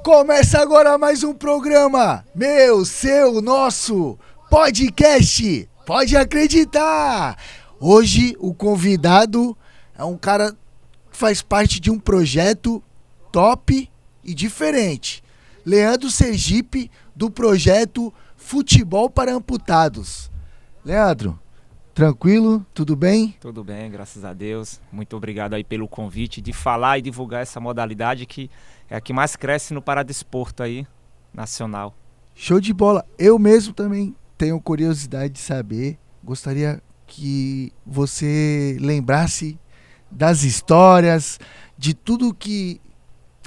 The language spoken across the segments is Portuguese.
Começa agora mais um programa, meu, seu, nosso podcast. Pode acreditar. Hoje o convidado é um cara que faz parte de um projeto top e diferente. Leandro Sergipe, do projeto Futebol para Amputados. Leandro, tranquilo? Tudo bem? Tudo bem, graças a Deus. Muito obrigado aí pelo convite de falar e divulgar essa modalidade que é a que mais cresce no paradesporto aí, nacional. Show de bola. Eu mesmo também tenho curiosidade de saber. Gostaria que você lembrasse das histórias, de tudo que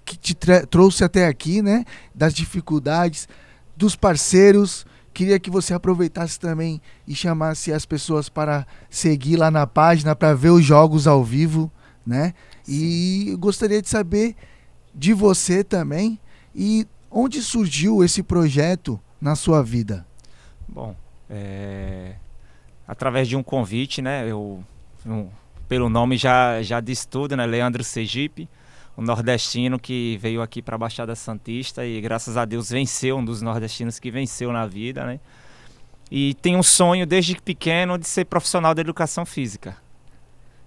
te trouxe até aqui, né? Das dificuldades, dos parceiros. Queria que você aproveitasse também e chamasse as pessoas para seguir lá na página, para ver os jogos ao vivo, né? Sim. E eu gostaria de saber de você também e onde surgiu esse projeto na sua vida. Bom, através de um convite, né? Pelo nome já diz tudo, né? Leandro Sergipe, um nordestino que veio aqui para a Baixada Santista e graças a Deus venceu, um dos nordestinos que venceu na vida, né? E tem um sonho desde pequeno de ser profissional da educação física.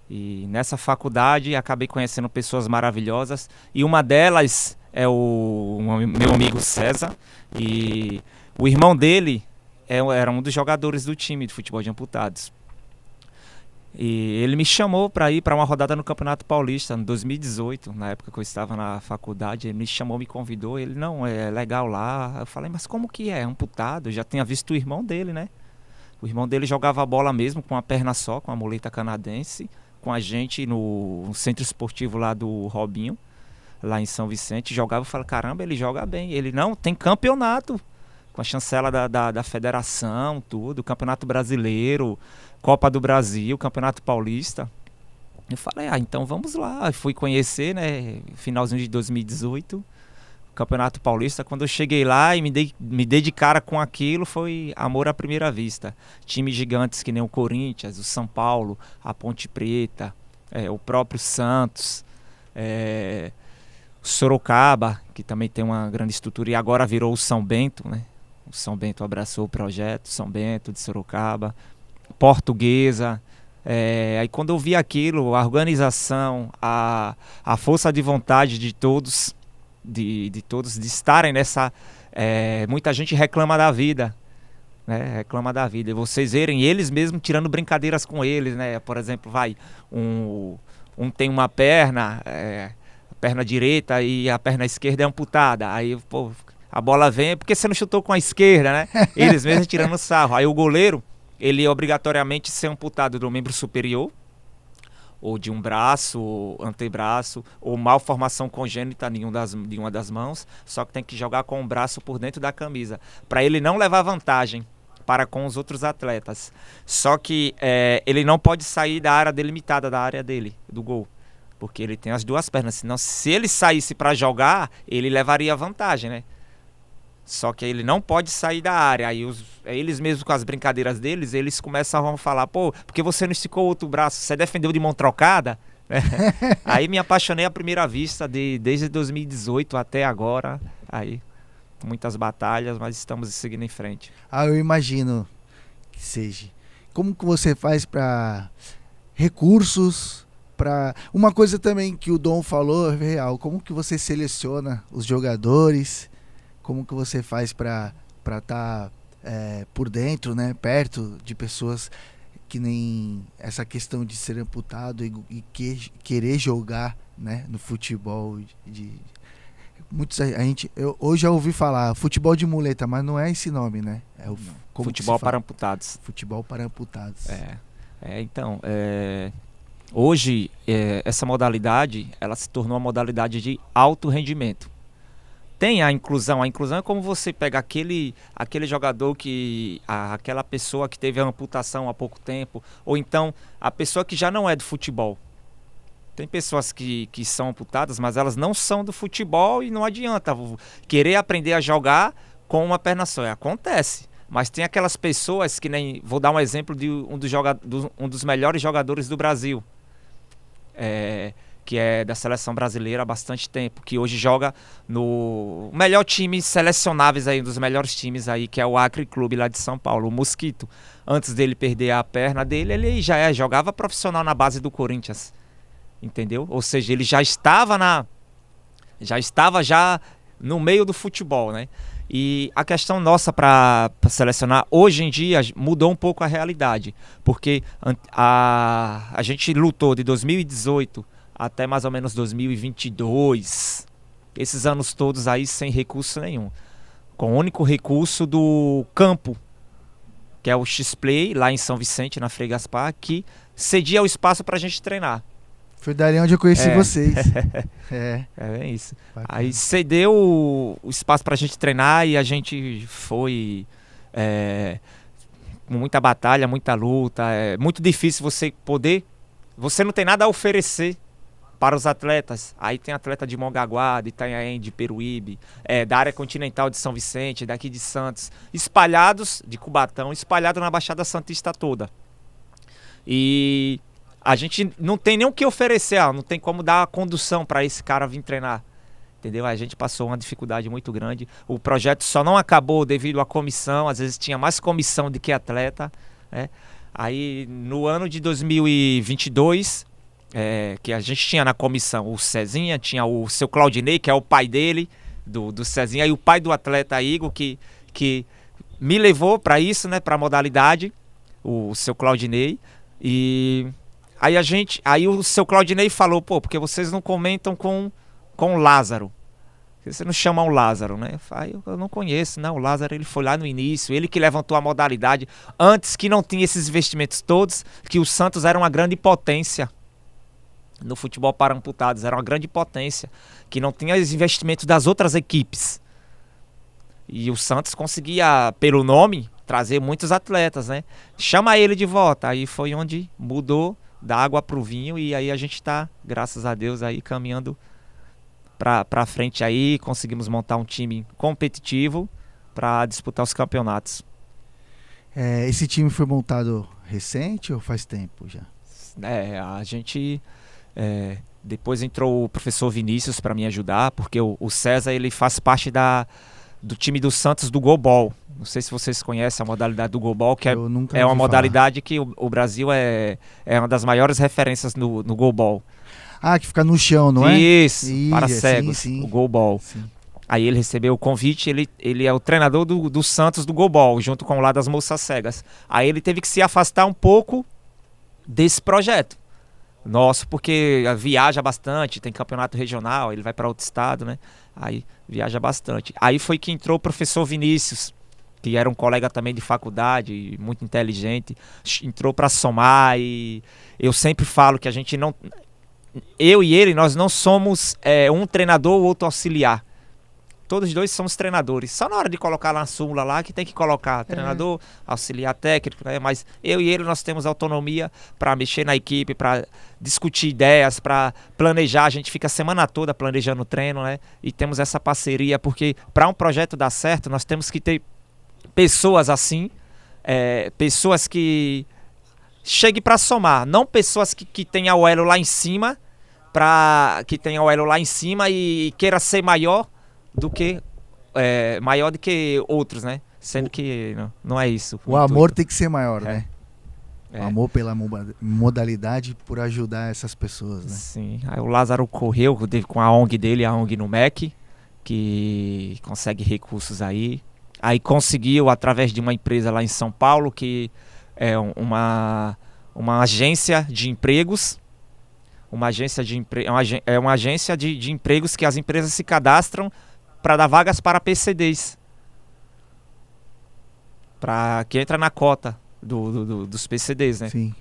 E nessa faculdade acabei conhecendo pessoas maravilhosas e uma delas é o meu amigo César, e o irmão dele era um dos jogadores do time de futebol de amputados. E ele me chamou para ir para uma rodada no Campeonato Paulista em 2018, na época que eu estava na faculdade. Ele me chamou, me convidou, ele, não, é legal lá. Eu falei, mas como que é amputado? Eu já tinha visto o irmão dele, né? O irmão dele jogava bola mesmo com uma perna só, com a muleta canadense, com a gente no centro esportivo lá do Robinho, lá em São Vicente. Jogava, eu falei, caramba, ele joga bem. Ele, não, tem campeonato, com a chancela da federação, tudo, Campeonato Brasileiro, Copa do Brasil, Campeonato Paulista. Eu falei, então vamos lá. Eu fui conhecer, né, finalzinho de 2018, Campeonato Paulista. Quando eu cheguei lá e me dei de cara com aquilo, foi amor à primeira vista. Times gigantes que nem o Corinthians, o São Paulo, a Ponte Preta, o próprio Santos, o Sorocaba, que também tem uma grande estrutura, e agora virou o São Bento, né? O São Bento abraçou o projeto, São Bento de Sorocaba, Portuguesa. Aí quando eu vi aquilo, a organização, a força de vontade de todos, de todos de estarem nessa... muita gente reclama da vida, né? Reclama da vida. E vocês verem eles mesmos tirando brincadeiras com eles, né? Por exemplo, um tem uma perna, a perna direita e a perna esquerda é amputada. Aí, pô, a bola vem, porque você não chutou com a esquerda, né? Eles mesmos tirando sarro. Aí o goleiro, ele obrigatoriamente ser amputado do membro superior, ou de um braço, ou antebraço, ou malformação congênita em uma das mãos, só que tem que jogar com o braço por dentro da camisa, para ele não levar vantagem para com os outros atletas. Só que ele não pode sair da área delimitada, da área dele, do gol, porque ele tem as duas pernas, senão se ele saísse para jogar, ele levaria vantagem, né? Só que ele não pode sair da área. Aí eles mesmos com as brincadeiras deles, eles começam a falar, pô, porque você não esticou o outro braço? Você defendeu de mão trocada? Aí me apaixonei à primeira vista, desde 2018 até agora. Aí, muitas batalhas, mas estamos seguindo em frente. Eu imagino que seja. Como que você faz para recursos? Uma coisa também que o Dom falou é real. Como que você seleciona os jogadores? Como que você faz para estar por dentro, né, perto de pessoas que nem essa questão de ser amputado e querer jogar, né, no futebol? Eu hoje já ouvi falar futebol de muleta, mas não é esse nome, né? É o futebol para amputados. Futebol para amputados. Então, hoje essa modalidade, ela se tornou uma modalidade de alto rendimento. Tem a inclusão é como você pega aquele jogador aquela pessoa que teve a amputação há pouco tempo, ou então a pessoa que já não é do futebol. Tem pessoas que são amputadas, mas elas não são do futebol e não adianta querer aprender a jogar com uma perna só. Acontece, mas tem aquelas pessoas que nem... Vou dar um exemplo de um dos melhores jogadores do Brasil. que é da seleção brasileira há bastante tempo, que hoje joga no melhor time selecionáveis aí, um dos melhores times aí, que é o Acre Clube lá de São Paulo, o Mosquito. Antes dele perder a perna dele, ele já jogava profissional na base do Corinthians, entendeu? Ou seja, ele já estava já no meio do futebol, né? E a questão nossa para selecionar, hoje em dia, mudou um pouco a realidade, porque a gente lutou de 2018 até mais ou menos 2022, esses anos todos aí sem recurso nenhum, com o único recurso do campo, que é o X-Play, lá em São Vicente, na Frei Gaspar, que cedia o espaço para a gente treinar. Foi dali onde eu conheci vocês. É isso. Bacana. Aí cedeu o espaço pra gente treinar e a gente foi com muita batalha, muita luta. É muito difícil você não tem nada a oferecer para os atletas. Aí tem atleta de Mongaguá, de Itanhaém, de Peruíbe, da área continental de São Vicente, daqui de Santos, espalhados, de Cubatão, espalhados na Baixada Santista toda. E a gente não tem nem o que oferecer, não tem como dar a condução para esse cara vir treinar, entendeu? A gente passou uma dificuldade muito grande. O projeto só não acabou devido à comissão, às vezes tinha mais comissão do que atleta, né? Aí no ano de 2022, que a gente tinha na comissão o Cezinha, tinha o seu Claudinei, que é o pai dele, do Cezinha, e o pai do atleta Igor, que me levou para isso, né, para a modalidade, o seu Claudinei. E aí o seu Claudinei falou, porque vocês não comentam com o Lázaro? Vocês não chamam o Lázaro, né? Eu não conheço, não. O Lázaro, ele foi lá no início, ele que levantou a modalidade, antes que não tinha esses investimentos todos, que o Santos era uma grande potência no futebol para amputados, era uma grande potência, que não tinha os investimentos das outras equipes. E o Santos conseguia, pelo nome, trazer muitos atletas, né? Chama ele de volta. Aí foi onde mudou da água pro vinho, e aí a gente tá, graças a Deus, aí caminhando pra frente aí, conseguimos montar um time competitivo para disputar os campeonatos. Esse time foi montado recente ou faz tempo já? A gente depois entrou o professor Vinícius para me ajudar, porque o César, ele faz parte do time do Santos do Goalball. Não sei se vocês conhecem a modalidade do Goalball, que é uma modalidade que o Brasil é uma das maiores referências no Goalball. Que fica no chão, não é? Isso, para cegos, sim. o Goalball. Aí ele recebeu o convite, ele é o treinador do Santos do Goalball, junto com o lá das moças cegas. Aí ele teve que se afastar um pouco desse projeto nosso, porque viaja bastante, tem campeonato regional, ele vai para outro estado, né? Aí viaja bastante. Aí foi que entrou o professor Vinícius, que era um colega também de faculdade, muito inteligente, entrou para somar. E eu sempre falo que a gente não... Eu e ele, nós não somos um treinador ou outro auxiliar. Todos os dois somos treinadores. Só na hora de colocar na súmula lá que tem que colocar treinador, auxiliar técnico, né? Mas eu e ele, nós temos autonomia para mexer na equipe, para discutir ideias, para planejar. A gente fica a semana toda planejando o treino, né? E temos essa parceria, porque para um projeto dar certo, nós temos que ter pessoas assim, pessoas que cheguem para somar, não pessoas que tenham o elo lá em cima, e queira ser maior do que outros, né? Sendo que não é isso. O amor tem que ser maior, né? O amor pela modalidade, por ajudar essas pessoas, né? Sim. Aí o Lázaro correu com a ONG dele, a ONG no MEC, que consegue recursos aí. Aí conseguiu, através de uma empresa lá em São Paulo, que é uma agência de empregos. Uma agência de empregos que as empresas se cadastram para dar vagas para PCDs, que entra na cota dos PCDs, né? Sim.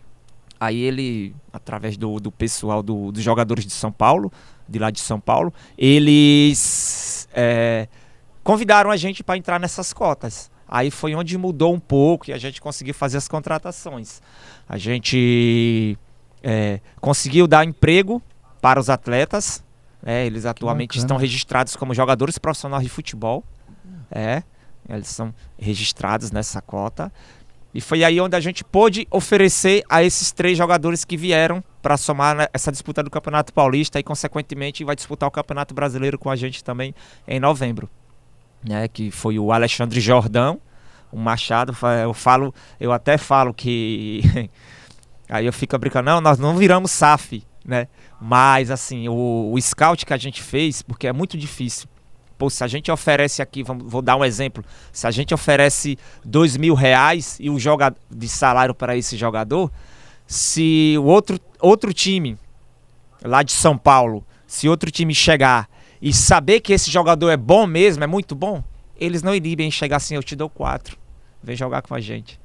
Aí ele, através do pessoal dos jogadores de São Paulo, de lá de São Paulo, eles convidaram a gente para entrar nessas cotas. Aí foi onde mudou um pouco e a gente conseguiu fazer as contratações. A gente conseguiu dar emprego para os atletas. Eles atualmente estão registrados como jogadores profissionais de futebol. Eles são registrados nessa cota. E foi aí onde a gente pôde oferecer a esses 3 jogadores que vieram para somar essa disputa do Campeonato Paulista e, consequentemente, vai disputar o Campeonato Brasileiro com a gente também em novembro. Né, que foi o Alexandre Jordão, o Machado. Eu até falo que... aí eu fico brincando, não, nós não viramos SAF, né? Mas, assim, o scout que a gente fez, porque é muito difícil. Pô, se a gente oferece aqui, vou dar um exemplo, se a gente oferece R$2.000 e o de salário para esse jogador, se o outro time lá de São Paulo, se outro time chegar e saber que esse jogador é bom mesmo, é muito bom, eles não inibem em chegar assim, eu te dou 4, vem jogar com a gente.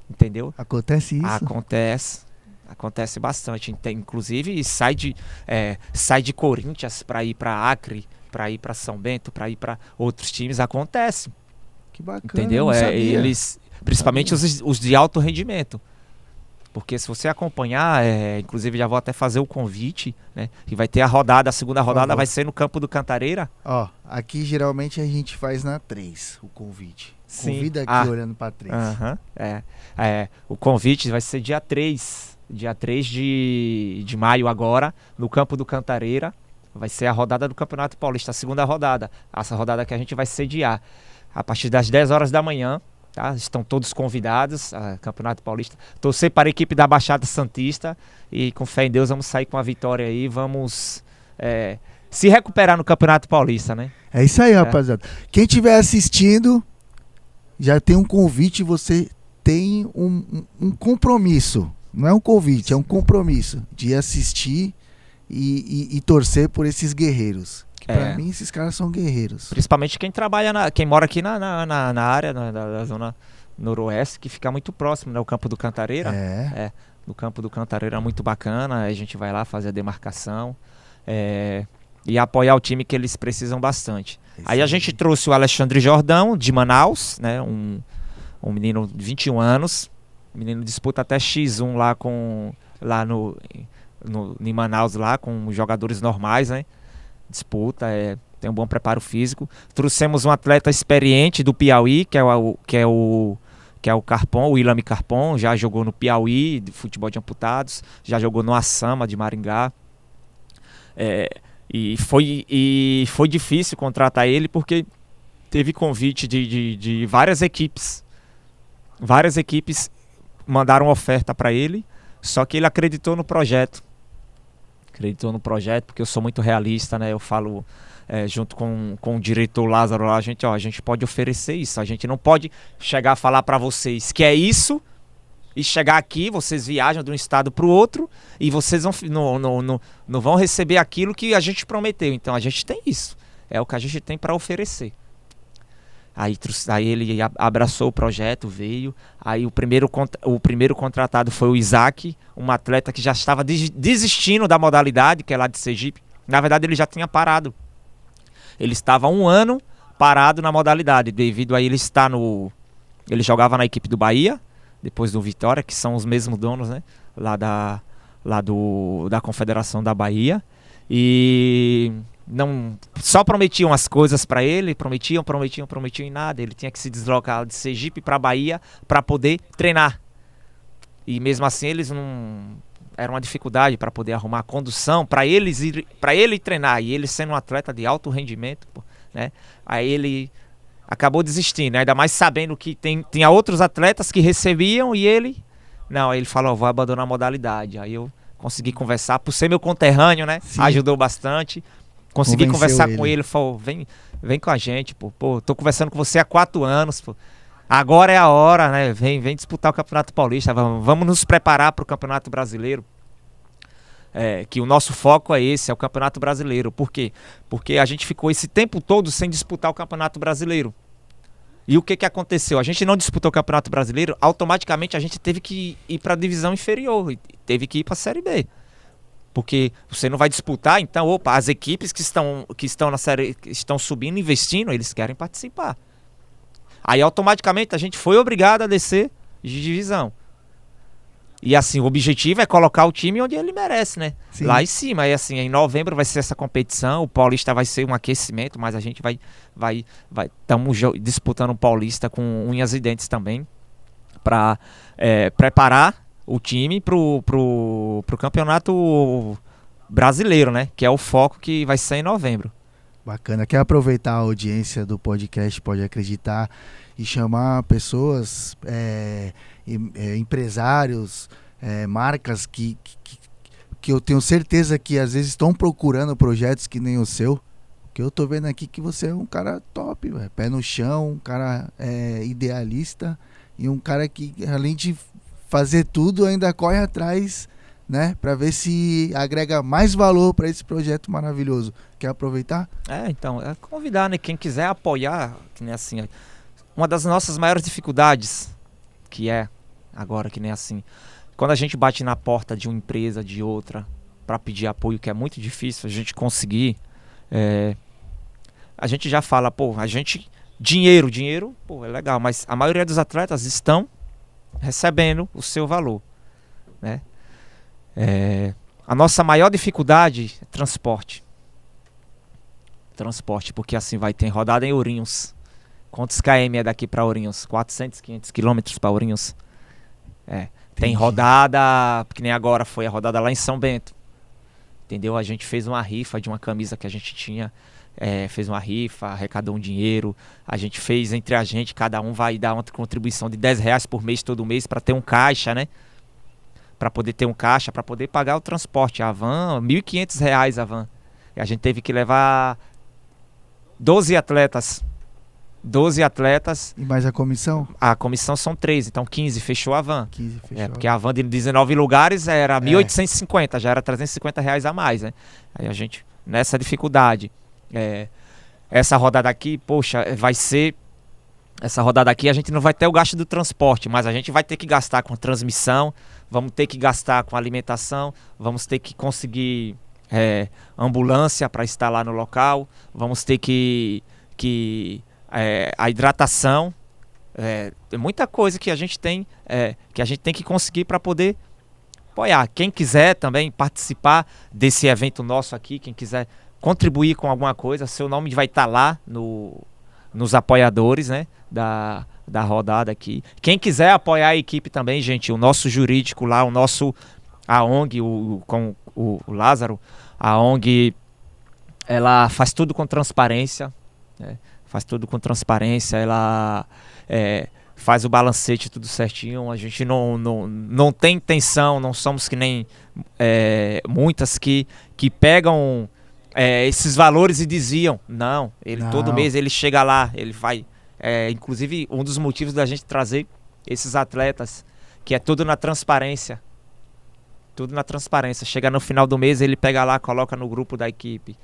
Entendeu? Acontece isso? Acontece bastante. Inclusive sai de Corinthians para ir para Acre, para ir para São Bento, para ir para outros times. Acontece. Que bacana. Entendeu? Eles, principalmente os de alto rendimento. Porque se você acompanhar, inclusive já vou até fazer o convite, né? E vai ter a segunda rodada vai ser no campo do Cantareira. Ó, aqui geralmente a gente faz na 3 o convite. Sim. Convida aqui olhando para 3. O convite vai ser dia 3 de maio agora, no campo do Cantareira. Vai ser a rodada do Campeonato Paulista, a segunda rodada. Essa rodada que a gente vai sediar a partir das 10 horas da manhã. Tá? Estão todos convidados ao Campeonato Paulista. Torcer para a equipe da Baixada Santista e, com fé em Deus, vamos sair com a vitória aí. Vamos se recuperar no Campeonato Paulista, né? É isso aí, rapaziada. Quem estiver assistindo, já tem um convite. Você tem um compromisso. Não é um convite, é um compromisso de assistir e torcer por esses guerreiros. Pra mim, esses caras são guerreiros. Principalmente quem mora aqui na área da zona noroeste, que fica muito próximo, né? O campo do Cantareira. No campo do Cantareira é muito bacana. A gente vai lá fazer a demarcação e apoiar o time, que eles precisam bastante. Aí a gente trouxe o Alexandre Jordão, de Manaus, né? Um menino de 21 anos. O menino disputa até X1 em Manaus, lá com jogadores normais, né? Disputa, tem um bom preparo físico. Trouxemos um atleta experiente do Piauí, que é o Carpon, o William Carpon. Já jogou no Piauí, de futebol de amputados, já jogou no Assama de Maringá. E foi difícil contratar ele, porque teve convite de várias equipes. Várias equipes mandaram oferta para ele, só que ele acreditou no projeto. Porque eu sou muito realista, né? Eu falo junto com o diretor Lázaro lá, a gente pode oferecer isso. A gente não pode chegar a falar para vocês que é isso e chegar aqui, vocês viajam de um estado para o outro e vocês não vão receber aquilo que a gente prometeu. Então a gente tem isso. É o que a gente tem para oferecer. Aí ele abraçou o projeto, veio. Aí o primeiro contratado foi o Isaac, um atleta que já estava desistindo da modalidade, que é lá de Sergipe. Na verdade, ele já tinha parado. Ele estava 1 ano parado na modalidade, devido a ele jogava na equipe do Bahia, depois do Vitória, que são os mesmos donos, né? Lá da Confederação da Bahia. E não só prometiam as coisas para ele, prometiam e nada. Ele tinha que se deslocar de Sergipe para Bahia para poder treinar. E mesmo assim eles não era uma dificuldade para poder arrumar condução para ele treinar, e ele sendo um atleta de alto rendimento, né? Aí ele acabou desistindo, ainda mais sabendo que tinha outros atletas que recebiam e ele não, aí ele falou, vou abandonar a modalidade. Aí eu consegui conversar, por ser meu conterrâneo, né? Sim. Ajudou bastante. Consegui conversar com ele, falou, vem com a gente, pô, tô conversando com você há 4 anos, pô. Agora é a hora, né? Vem disputar o Campeonato Paulista, vamos nos preparar para o Campeonato Brasileiro. Que o nosso foco é esse, é o Campeonato Brasileiro. Por quê? Porque a gente ficou esse tempo todo sem disputar o Campeonato Brasileiro. E o que aconteceu? A gente não disputou o Campeonato Brasileiro, automaticamente a gente teve que ir para a divisão inferior, teve que ir para a Série B. Porque você não vai disputar, então, as equipes que estão na série, que estão subindo, investindo, eles querem participar. Aí automaticamente a gente foi obrigado a descer de divisão. E assim, o objetivo é colocar o time onde ele merece, né? Sim. Lá em cima. Aí assim, em novembro vai ser essa competição, o Paulista vai ser um aquecimento, mas a gente estamos disputando o Paulista com unhas e dentes também, para preparar o time pro campeonato brasileiro, né? Que é o foco que vai ser em novembro. Bacana. Quer aproveitar a audiência do podcast Pode Acreditar e chamar pessoas, empresários, marcas que eu tenho certeza que às vezes estão procurando projetos que nem o seu. Que eu tô vendo aqui que você é um cara top, véio. Pé no chão, um cara idealista e um cara que, além de fazer tudo, ainda corre atrás, né? Pra ver se agrega mais valor para esse projeto maravilhoso. Quer aproveitar? Então, convidar, né? Quem quiser apoiar, que nem assim, uma das nossas maiores dificuldades, que é agora, que nem assim, quando a gente bate na porta de uma empresa, de outra, para pedir apoio, que é muito difícil a gente conseguir, a gente já fala, dinheiro, é legal, mas a maioria dos atletas estão recebendo o seu valor, né? A nossa maior dificuldade é transporte, porque assim vai ter rodada em Ourinhos. Quantos km é daqui para Ourinhos? 400, 500 quilômetros para Ourinhos. Tem rodada, que nem agora foi a rodada lá em São Bento, entendeu? A gente fez uma rifa de uma camisa que a gente tinha. Fez uma rifa, arrecadou um dinheiro, a gente fez entre a gente, cada um vai dar uma contribuição de R$10 por mês, todo mês, para ter um caixa, né? Para poder ter um caixa, para poder pagar o transporte. A van, R$1.500 a van. E a gente teve que levar 12 atletas. E mais a comissão? A comissão são 13, então 15, fechou a van. 15 fechou. Porque a van de 19 lugares era 1.850, já era R$350 a mais, né? Aí a gente, nessa dificuldade... essa rodada aqui, vai ser... Essa rodada aqui a gente não vai ter o gasto do transporte, mas a gente vai ter que gastar com transmissão, vamos ter que gastar com alimentação, vamos ter que conseguir ambulância para estar lá no local, vamos ter que a hidratação, tem muita coisa que a gente tem que conseguir para poder apoiar. Quem quiser também participar desse evento nosso aqui, quem quiser contribuir com alguma coisa, seu nome vai estar lá nos apoiadores, né, da rodada aqui. Quem quiser apoiar a equipe também, gente, o nosso jurídico lá, a ONG, com o Lázaro, a ONG, ela faz tudo com transparência, né, ela faz o balancete tudo certinho, a gente não tem intenção, não somos que nem muitas que pegam esses valores e diziam, não, todo mês ele chega lá, ele vai, inclusive um dos motivos da gente trazer esses atletas, que é tudo na transparência, chega no final do mês, ele pega lá, coloca no grupo da equipe,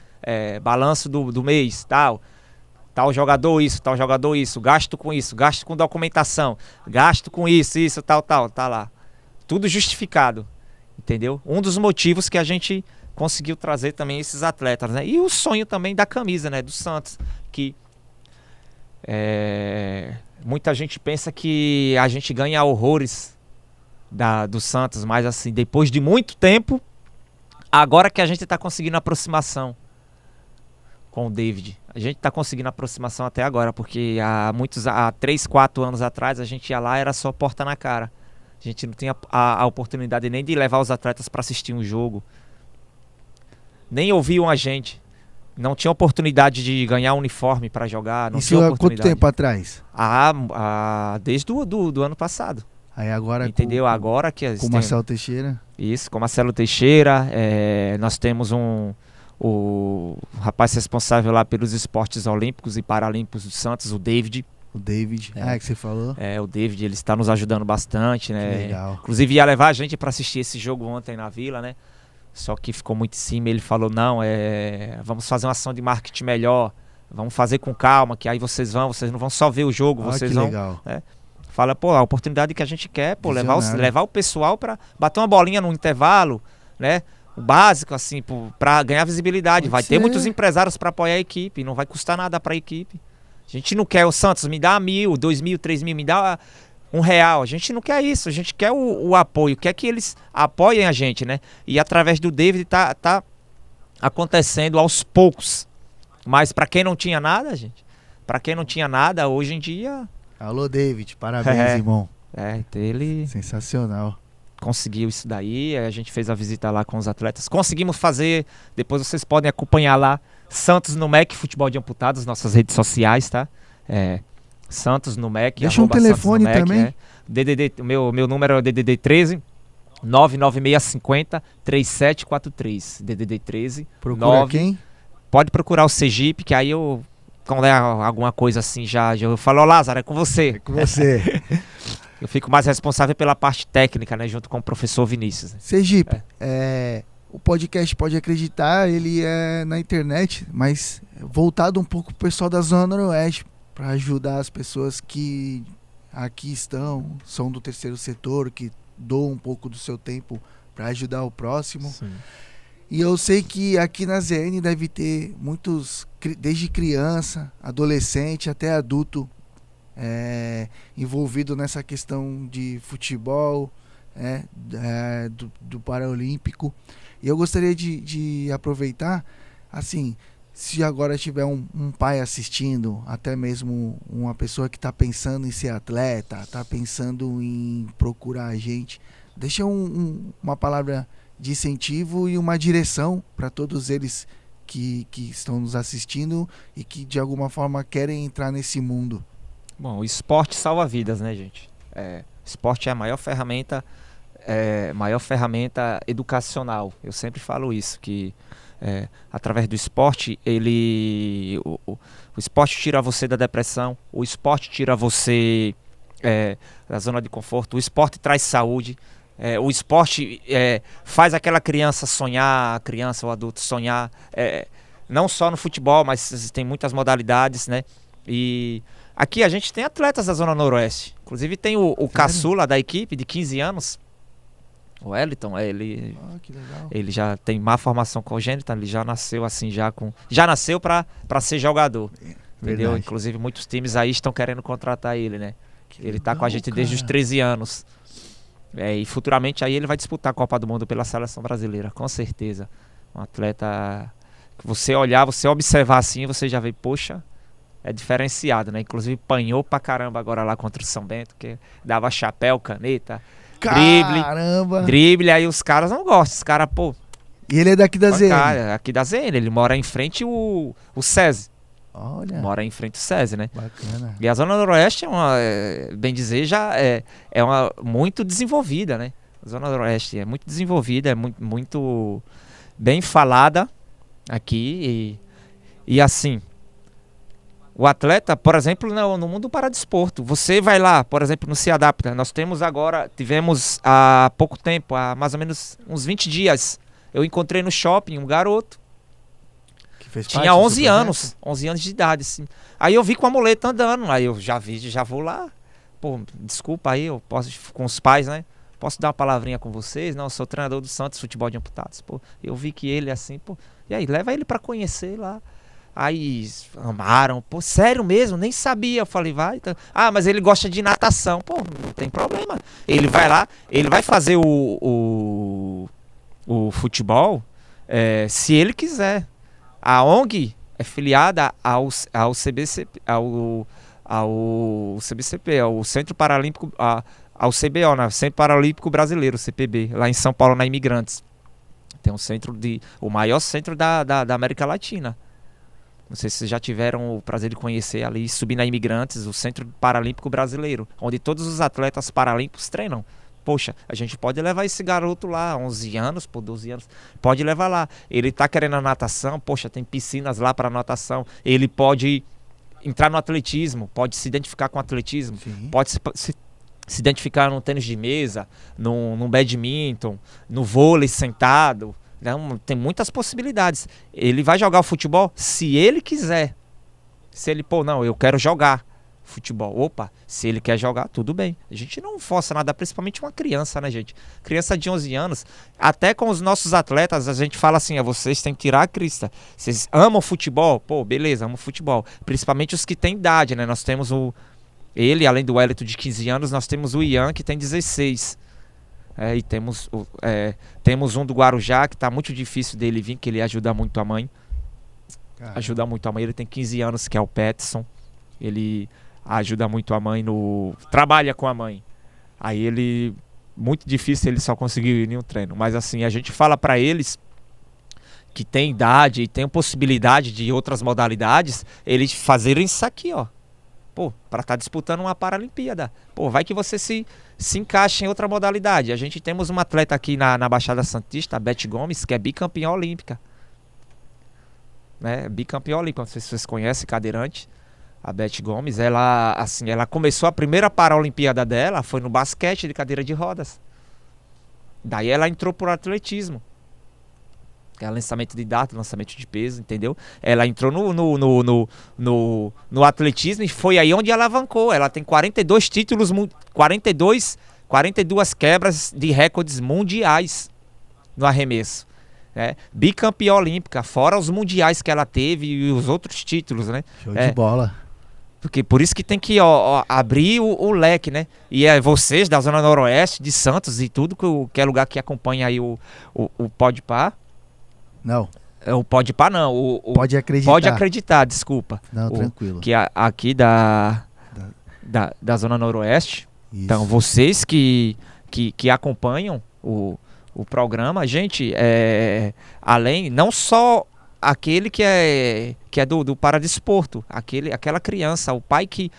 balanço do mês, tal jogador isso, gasto com isso, gasto com documentação, gasto com isso, tal, tá lá, tudo justificado, entendeu? Um dos motivos que a gente conseguiu trazer também esses atletas, né? E o sonho também da camisa, né? Do Santos, que muita gente pensa que a gente ganha horrores do Santos, mas assim, depois de muito tempo, agora que a gente está conseguindo aproximação com o David. A gente está conseguindo aproximação até agora, porque há 3, 4 anos atrás a gente ia lá, era só porta na cara. A gente não tinha a oportunidade nem de levar os atletas para assistir um jogo. Nem ouviam a gente. Não tinha oportunidade de ganhar uniforme para jogar. Não Isso tinha há quanto tempo atrás? Desde do ano passado. Aí agora entendeu? Agora que com o Marcelo Teixeira. Isso, com o Marcelo Teixeira. Nós temos o rapaz responsável lá pelos esportes olímpicos e paralímpicos do Santos, o David. O David, que você falou. O David, ele está nos ajudando bastante, né? Que legal. Inclusive ia levar a gente para assistir esse jogo ontem na Vila, né? Só que ficou muito em cima, ele falou, não, vamos fazer uma ação de marketing melhor, vamos fazer com calma, que aí vocês não vão só ver o jogo, vocês que vão... legal. Fala, a oportunidade que a gente quer, levar o pessoal para bater uma bolinha no intervalo, né? O básico, assim, para ganhar visibilidade. Vai ter muitos empresários para apoiar a equipe, não vai custar nada para a equipe. A gente não quer o Santos, me dá 1.000, 2.000, 3.000, me dá R$1. A gente não quer isso, a gente quer o apoio, quer que eles apoiem a gente, né? E através do David tá acontecendo aos poucos. Mas para quem não tinha nada, gente, hoje em dia... Alô, David, parabéns, irmão. Então ele Sensacional. conseguiu isso daí, a gente fez a visita lá com os atletas. Conseguimos fazer, depois vocês podem acompanhar lá, Santos no MEC, Futebol de Amputados, nossas redes sociais, tá? Santos no MEC. Deixa um telefone também. DDD, meu número é o DDD 13 99650 3743. DDD 13. Procura quem? Pode procurar o Sergipe, que aí quando é alguma coisa assim, eu falo, ó, Lázaro, é com você. É com você. Eu fico mais responsável pela parte técnica, né, junto com o professor Vinícius. Sergipe, o podcast Pode Acreditar, ele é na internet, mas voltado um pouco pro pessoal da Zona Noroeste, para ajudar as pessoas que aqui são do terceiro setor, que doam um pouco do seu tempo para ajudar o próximo. Sim. E eu sei que aqui na ZN deve ter muitos, desde criança, adolescente até adulto, envolvido nessa questão de futebol, do Paralímpico. E eu gostaria de aproveitar, assim, se agora tiver um pai assistindo, até mesmo uma pessoa que está pensando em ser atleta, está pensando em procurar a gente, deixa uma palavra de incentivo e uma direção para todos eles que estão nos assistindo e que de alguma forma querem entrar nesse mundo. Bom, o esporte salva vidas, né, gente? O esporte é a maior ferramenta educacional. Eu sempre falo isso, que através do esporte, o esporte tira você da depressão, o esporte tira você da zona de conforto, o esporte traz saúde. O esporte faz aquela criança sonhar, a criança ou adulto sonhar, não só no futebol, mas tem muitas modalidades, né? E aqui a gente tem atletas da Zona Noroeste. Inclusive tem o caçula da equipe, de 15 anos, o Wellington. Que legal. Ele já tem má formação congênita, ele já nasceu assim, já nasceu para ser jogador. Entendeu? Verdade. Inclusive muitos times aí estão querendo contratar ele, né? Ele tá com a gente cara. desde os 13 anos. E futuramente aí ele vai disputar a Copa do Mundo pela seleção brasileira, com certeza. Um atleta que você olhar, você observar assim, você já vê, poxa, é diferenciado, né? Inclusive apanhou pra caramba agora lá contra o São Bento, que dava chapéu, caneta, drible, aí os caras não gostam, os caras, pô... E ele é daqui da ZN? Aqui da ZN, ele mora em frente o SESI. Olha. Mora em frente ao SESI, né? Bacana. E a Zona Noroeste bem dizer, já é uma muito desenvolvida, né? A Zona Noroeste é muito desenvolvida, é muito bem falada aqui. E assim, o atleta, por exemplo, no mundo do paradesporto, você vai lá, por exemplo, no Se Adapta. Nós tivemos há pouco tempo, há mais ou menos uns 20 dias, eu encontrei no shopping um garoto. Tinha 11 anos de idade, assim. Aí eu vi com a muleta andando, aí eu já vou lá. Pô, desculpa aí, eu posso, com os pais, né? Posso dar uma palavrinha com vocês? Não, eu sou treinador do Santos Futebol de Amputados. Pô, eu vi que ele assim, pô, e aí, leva ele pra conhecer lá. Aí, amaram, pô, sério mesmo, nem sabia. Eu falei, vai. Então... mas ele gosta de natação. Pô, não tem problema. Ele vai lá, ele vai fazer o futebol se ele quiser. A ONG é filiada ao CBCP, ao CBCP, ao Centro Paralímpico, ao CBO, né? Centro Paralímpico Brasileiro, CPB, lá em São Paulo, na Imigrantes. Tem o maior centro da América Latina. Não sei se vocês já tiveram o prazer de conhecer ali, subir na Imigrantes, o Centro Paralímpico Brasileiro, onde todos os atletas paralímpicos treinam. Poxa, a gente pode levar esse garoto lá, 11 anos, 12 anos, pode levar lá. Ele tá querendo a natação, poxa, tem piscinas lá para natação. Ele pode entrar no atletismo, pode se identificar com o atletismo, Sim. Pode se identificar no tênis de mesa, no badminton, no vôlei sentado. Não, tem muitas possibilidades. Ele vai jogar o futebol se ele quiser. Se ele, não, eu quero jogar futebol. Opa, se ele quer jogar, tudo bem. A gente não força nada, principalmente uma criança, né, gente? Criança de 11 anos. Até com os nossos atletas, a gente fala assim, vocês têm que tirar a crista. Vocês amam futebol? Pô, beleza, amam futebol. Principalmente os que têm idade, né? Nós temos ele, além do Wellington de 15 anos, nós temos o Ian, que tem 16. E temos um do Guarujá, que tá muito difícil dele vir, que ele ajuda muito a mãe. Caramba. Ajuda muito a mãe. Ele tem 15 anos, que é o Peterson. Ele ajuda muito a mãe trabalha com a mãe. Aí ele, muito difícil ele só conseguiu ir em um treino. Mas assim, a gente fala para eles que tem idade e tem possibilidade de outras modalidades, eles fazerem isso aqui, ó. Pô, para estar disputando uma Paralimpíada. Pô, vai que você se encaixa em outra modalidade. A gente temos uma atleta aqui na Baixada Santista, a Beth Gomes, que é bicampeã olímpica. Né? Bicampeã olímpica, não sei se vocês conhecem, cadeirante. A Beth Gomes, ela começou a primeira Paralimpíada dela, foi no basquete de cadeira de rodas. Daí ela entrou pro atletismo. Que é lançamento de dardo, lançamento de peso, entendeu? Ela entrou no atletismo e foi aí onde ela alavancou. Ela tem 42 títulos, 42 quebras de recordes mundiais no arremesso. Né? Bicampeã olímpica, fora os mundiais que ela teve e os outros títulos, né? Show de bola. Porque por isso que tem que abrir o leque, né? E vocês da Zona Noroeste, de Santos e tudo, que é lugar que acompanha aí o Podpah. Não. O Podpah não. Pode acreditar. Pode acreditar, desculpa. Não, tranquilo. Que aqui da Zona Noroeste. Isso. Então, vocês que acompanham o programa, gente, além, não só aquele que é do paradesporto, aquela criança, o pai que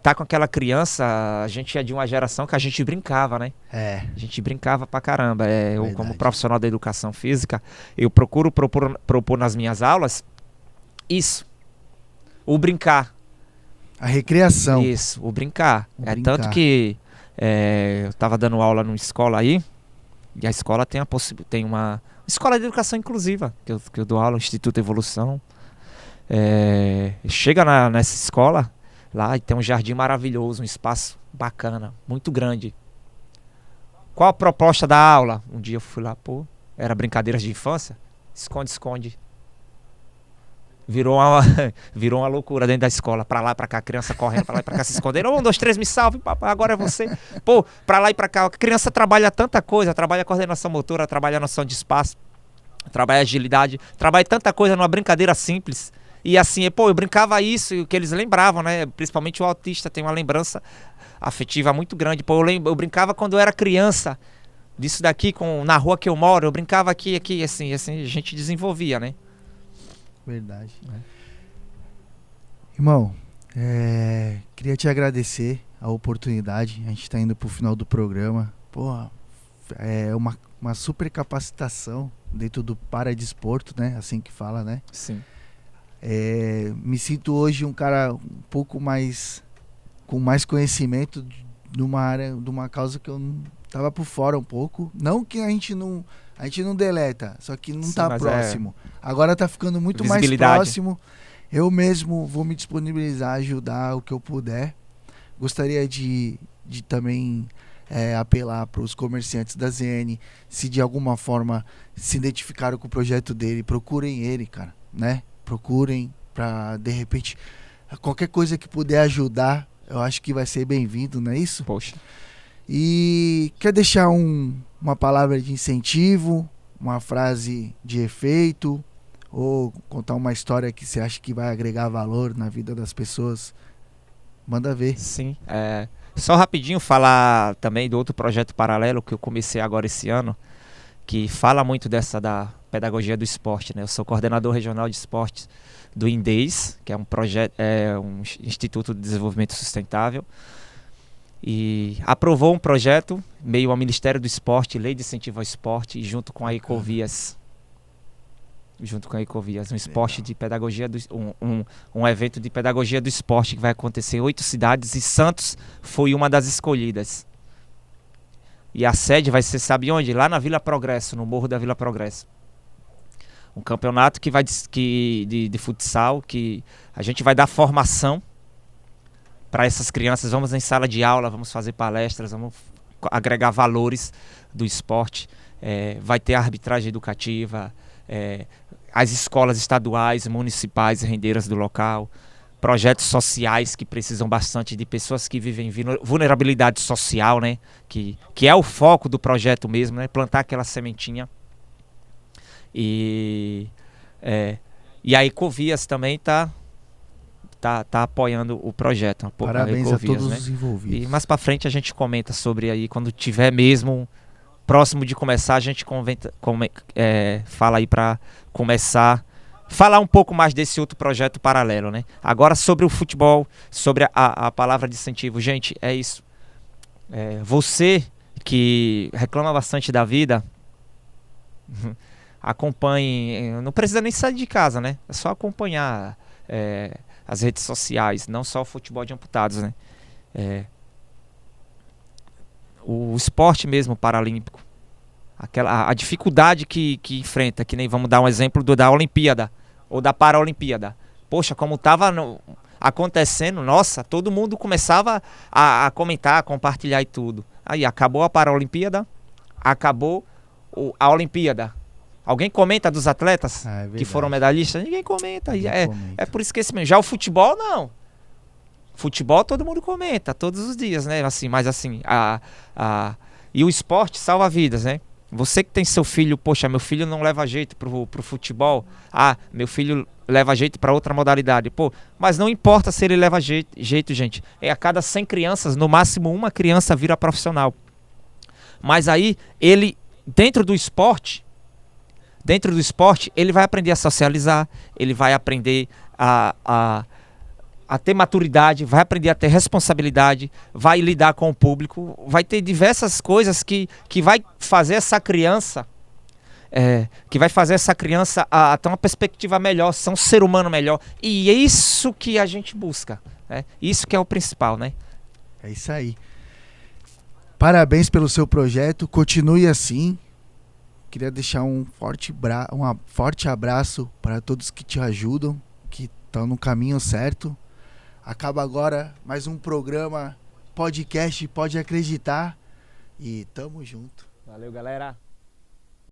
tá com aquela criança, a gente é de uma geração que a gente brincava, né? A gente brincava pra caramba. Eu, como profissional da educação física, eu procuro propor nas minhas aulas isso. O brincar. A recreação. Isso, o brincar. Tanto que eu tava dando aula numa escola aí, e a escola tem uma escola de educação inclusiva, que eu dou aula, Instituto Evolução. Chega nessa escola lá e tem um jardim maravilhoso, um espaço bacana, muito grande. Qual a proposta da aula? Um dia eu fui lá, era brincadeiras de infância, esconde. Virou uma loucura dentro da escola, pra lá e pra cá, criança correndo pra lá e pra cá, se escondendo. 1, 2, 3, me salve, papai, agora é você. Pra lá e pra cá, a criança trabalha tanta coisa, trabalha coordenação motora, trabalha noção de espaço, trabalha agilidade, trabalha tanta coisa numa brincadeira simples. E assim, eu brincava isso, e o que eles lembravam, né? Principalmente o autista tem uma lembrança afetiva muito grande. Eu brincava quando eu era criança, disso daqui, na rua que eu moro, eu brincava aqui, assim, a gente desenvolvia, né? Verdade. Irmão, queria te agradecer a oportunidade. A gente tá indo pro final do programa. É uma super capacitação dentro do paradesporto, né? Assim que fala, né? Sim. Me sinto hoje um cara um pouco mais com mais conhecimento de uma causa que eu não tava por fora um pouco. Não que a gente não deleta, só que não tá próximo. Agora tá ficando muito mais próximo. Eu mesmo vou me disponibilizar a ajudar o que eu puder. Gostaria de também apelar para os comerciantes da ZN, se de alguma forma se identificaram com o projeto dele, procurem ele, cara, né? Procurem para, de repente, qualquer coisa que puder ajudar, eu acho que vai ser bem-vindo, não é isso? Poxa. E quer deixar uma palavra de incentivo, uma frase de efeito, ou contar uma história que você acha que vai agregar valor na vida das pessoas? Manda ver. Sim. Só rapidinho falar também do outro projeto paralelo que eu comecei agora esse ano, que fala muito da pedagogia do esporte, né? Eu sou coordenador regional de esportes do INDES, que é um projeto, um Instituto de Desenvolvimento Sustentável, e aprovou um projeto meio ao Ministério do Esporte, Lei de Incentivo ao Esporte, junto com a Ecovias. Um esporte de pedagogia, um evento de pedagogia do esporte que vai acontecer em 8 cidades, e Santos foi uma das escolhidas. E a sede vai ser, sabe onde? Lá na Vila Progresso, no Morro da Vila Progresso. Um campeonato de futsal, que a gente vai dar formação para essas crianças. Vamos em sala de aula, vamos fazer palestras, vamos agregar valores do esporte. Vai ter arbitragem educativa, as escolas estaduais, municipais, rendeiras do local, projetos sociais que precisam bastante de pessoas que vivem vulnerabilidade social, né? Que é o foco do projeto mesmo, né? Plantar aquela sementinha. E a Ecovias também está tá apoiando o projeto. Parabéns a todos né? os envolvidos. E mais para frente a gente comenta sobre aí, quando tiver mesmo próximo de começar, a gente fala aí para começar falar um pouco mais desse outro projeto paralelo, né? Agora sobre o futebol, sobre a palavra de incentivo. Gente, é isso. Você que reclama bastante da vida, acompanhe, não precisa nem sair de casa, né? É só acompanhar as redes sociais, não só o futebol de amputados, né? O esporte mesmo paralímpico, a dificuldade que enfrenta, que nem vamos dar um exemplo da Olimpíada ou da Paralimpíada. Poxa, como estava acontecendo, nossa, todo mundo começava a comentar, a compartilhar e tudo. Aí acabou a Paralimpíada, acabou a Olimpíada. Alguém comenta dos atletas que foram medalhistas? Ninguém comenta. É por esquecimento. Já o futebol, não. Futebol todo mundo comenta, todos os dias, né? Assim, mas assim, e o esporte salva vidas, né? Você que tem seu filho, poxa, meu filho não leva jeito pro futebol. Meu filho leva jeito para outra modalidade. Pô, mas não importa se ele leva jeito, gente. A cada 100 crianças, no máximo uma criança vira profissional. Mas aí, ele, dentro do esporte, ele vai aprender a socializar, ele vai aprender a ter maturidade, vai aprender a ter responsabilidade, vai lidar com o público, vai ter diversas coisas que vai fazer essa criança a ter uma perspectiva melhor, ser um ser humano melhor. E é isso que a gente busca, né? Isso que é o principal, né? É isso aí. Parabéns pelo seu projeto, continue assim. Queria deixar um forte abraço para todos que te ajudam, que estão no caminho certo. Acaba agora mais um programa, podcast, pode acreditar. E tamo junto. Valeu, galera.